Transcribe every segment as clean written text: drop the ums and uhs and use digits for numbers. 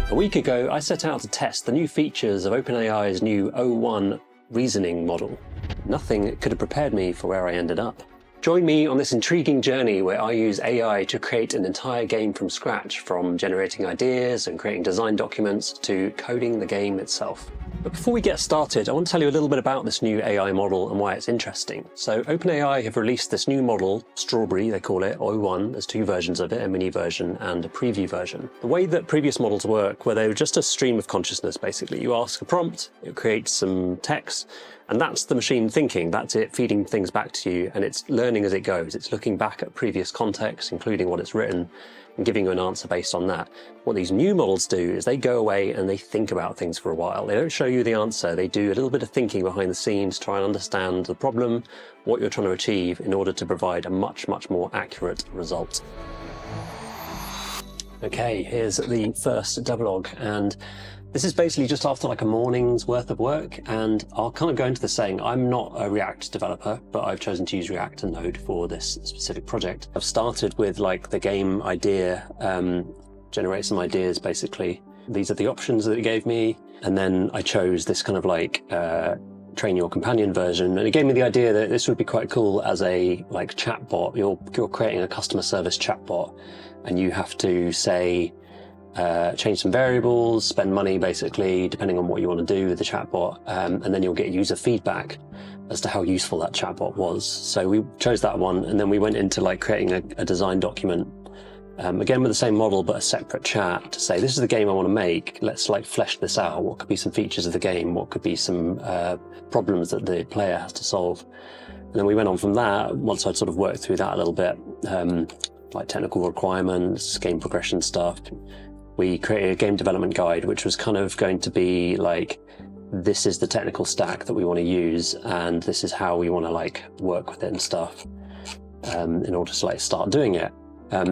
A week ago, I set out to test the new features of OpenAI's new O1 reasoning model. Nothing could have prepared me for where I ended up. Join me on this intriguing journey where I use AI to create an entire game from scratch, from generating ideas and creating design documents to coding the game itself. But before we get started, I want to tell you a little bit about this new AI model and why it's interesting. So OpenAI have released this new model, Strawberry they call it, O1. There's two versions of it, a mini version and a preview version. The way that previous models work, where they're just a stream of consciousness basically. You ask a prompt, it creates some text, and that's the machine thinking, that's it feeding things back to you, and it's learning as it goes. It's looking back at previous context, including what it's written, and giving you an answer based on that. What these new models do is they go away and they think about things for a while. They don't show you the answer, they do a little bit of thinking behind the scenes, try and understand the problem, what you're trying to achieve in order to provide a much, much more accurate result. Okay, here's the first devlog, and this is basically just after like a morning's worth of work, and I'll kind of go into this saying I'm not a React developer, but I've chosen to use React and Node for this specific project. I've started with like the game idea, generate some ideas basically. These are the options that it gave me, and then I chose this kind of like train your companion version, and it gave me the idea that this would be quite cool as a like chatbot. You're creating a customer service chatbot, and you have to say change some variables, spend money basically, depending on what you want to do with the chatbot, and then you'll get user feedback as to how useful that chatbot was. So we chose that one, and then we went into like creating a design document, again with the same model but a separate chat to say this is the game I want to make, let's like flesh this out. What could be some features of the game, what could be some problems that the player has to solve. And then we went on from that, once I'd sort of worked through that a little bit, like technical requirements, game progression stuff. We created a game development guide, which was kind of going to be like, this is the technical stack that we want to use, and this is how we want to like work with it and stuff, in order to like start doing it.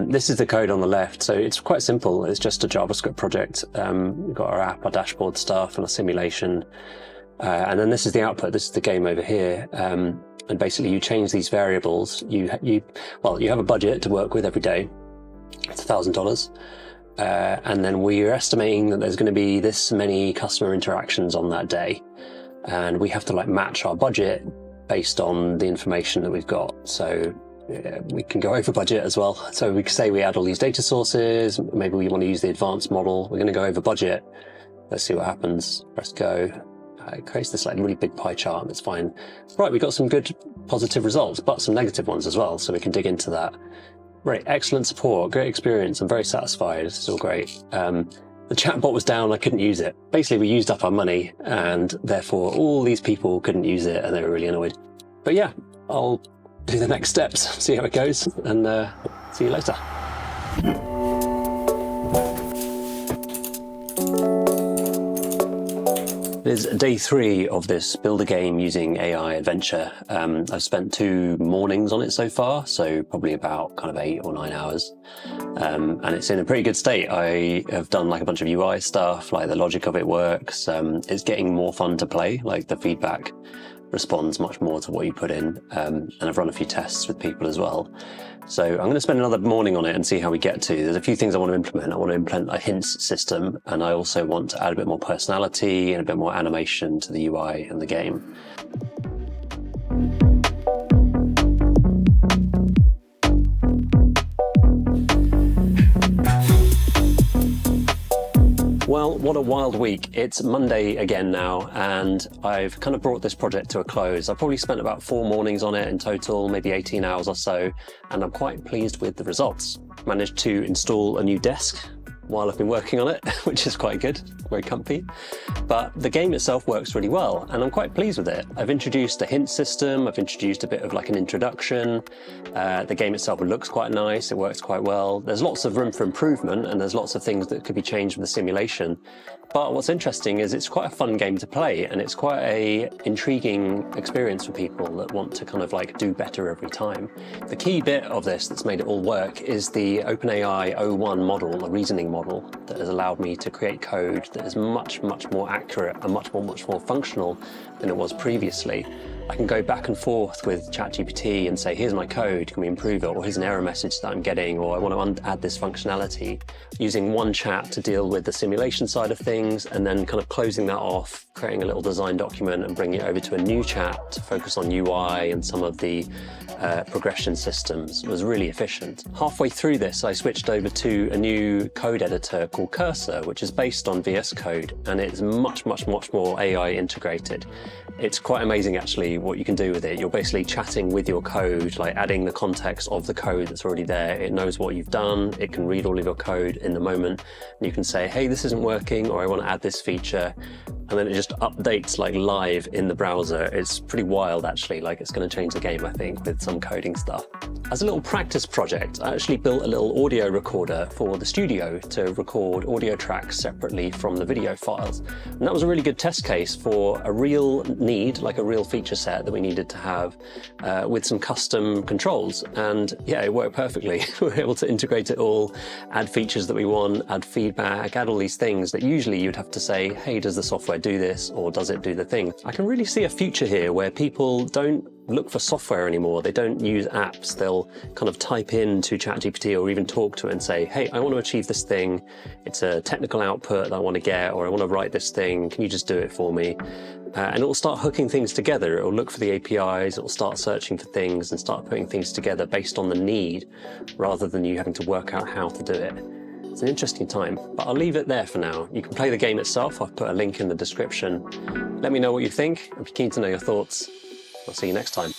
This is the code on the left, so it's quite simple. It's just a JavaScript project. We've got our app, our dashboard stuff, and a simulation. And then this is the output. This is the game over here. And basically you change these variables. You have a budget to work with every day. It's $1,000. And then we're estimating that there's going to be this many customer interactions on that day, and we have to like match our budget based on the information that we've got. So we can go over budget as well. So we can say we add all these data sources, maybe we want to use the advanced model, we're going to go over budget. Let's see what happens. Press go. It creates this like really big pie chart, and it's fine. Right, we got some good positive results, but some negative ones as well, so we can dig into that. Right, excellent support, great experience, I'm very satisfied, this is all great. The chatbot was down, I couldn't use it. Basically, we used up our money, and therefore all these people couldn't use it, and they were really annoyed. But yeah, I'll do the next steps, see how it goes, and see you later. It is day 3 of this build a game using AI adventure. I've spent 2 mornings on it so far, so probably about kind of 8 or 9 hours. And it's in a pretty good state. I have done like a bunch of UI stuff, like the logic of it works. It's getting more fun to play, like the feedback responds much more to what you put in. And I've run a few tests with people as well. So I'm going to spend another morning on it and see how we get to. There's a few things I want to implement. I want to implement a hints system, and I also want to add a bit more personality and a bit more animation to the UI and the game. Well, what a wild week. It's Monday again now, and I've kind of brought this project to a close. I've probably spent about 4 mornings on it in total, maybe 18 hours or so, and I'm quite pleased with the results. Managed to install a new desk while I've been working on it, which is quite good, very comfy. But the game itself works really well, and I'm quite pleased with it. I've introduced a hint system, I've introduced a bit of like an introduction. The game itself looks quite nice, it works quite well. There's lots of room for improvement, and there's lots of things that could be changed with the simulation. But what's interesting is it's quite a fun game to play, and it's quite a intriguing experience for people that want to kind of like do better every time. The key bit of this that's made it all work is the OpenAI O1 model, the reasoning model, that has allowed me to create code that is much more accurate and much more functional than it was previously. I can go back and forth with ChatGPT and say, here's my code, can we improve it? Or here's an error message that I'm getting, or I want to add this functionality. Using one chat to deal with the simulation side of things, and then kind of closing that off, creating a little design document and bringing it over to a new chat to focus on UI and some of the progression systems was really efficient. Halfway through this, I switched over to a new code editor called Cursor, which is based on VS Code, and it's much more AI integrated. It's quite amazing actually what you can do with it. You're basically chatting with your code, like adding the context of the code that's already there. It knows what you've done. It can read all of your code in the moment. And you can say, hey, this isn't working, or I want to add this feature. And then it just updates like live in the browser. It's pretty wild actually, like it's going to change the game, I think, with some coding stuff. As a little practice project, I actually built a little audio recorder for the studio to record audio tracks separately from the video files. And that was a really good test case for a real need, like a real feature set that we needed to have with some custom controls. And yeah, it worked perfectly. We were able to integrate it all, add features that we want, add feedback, add all these things that usually you'd have to say, hey, does the software do this, or does it do the thing? I can really see a future here where people don't look for software anymore. They don't use apps. They'll kind of type into ChatGPT or even talk to it and say, hey, I want to achieve this thing. It's a technical output that I want to get, or I want to write this thing. Can you just do it for me? And it will start hooking things together. It will look for the APIs. It will start searching for things and start putting things together based on the need, rather than you having to work out how to do it. It's an interesting time, but I'll leave it there for now. You can play the game itself. I've put a link in the description. Let me know what you think. I'd be keen to know your thoughts. I'll see you next time.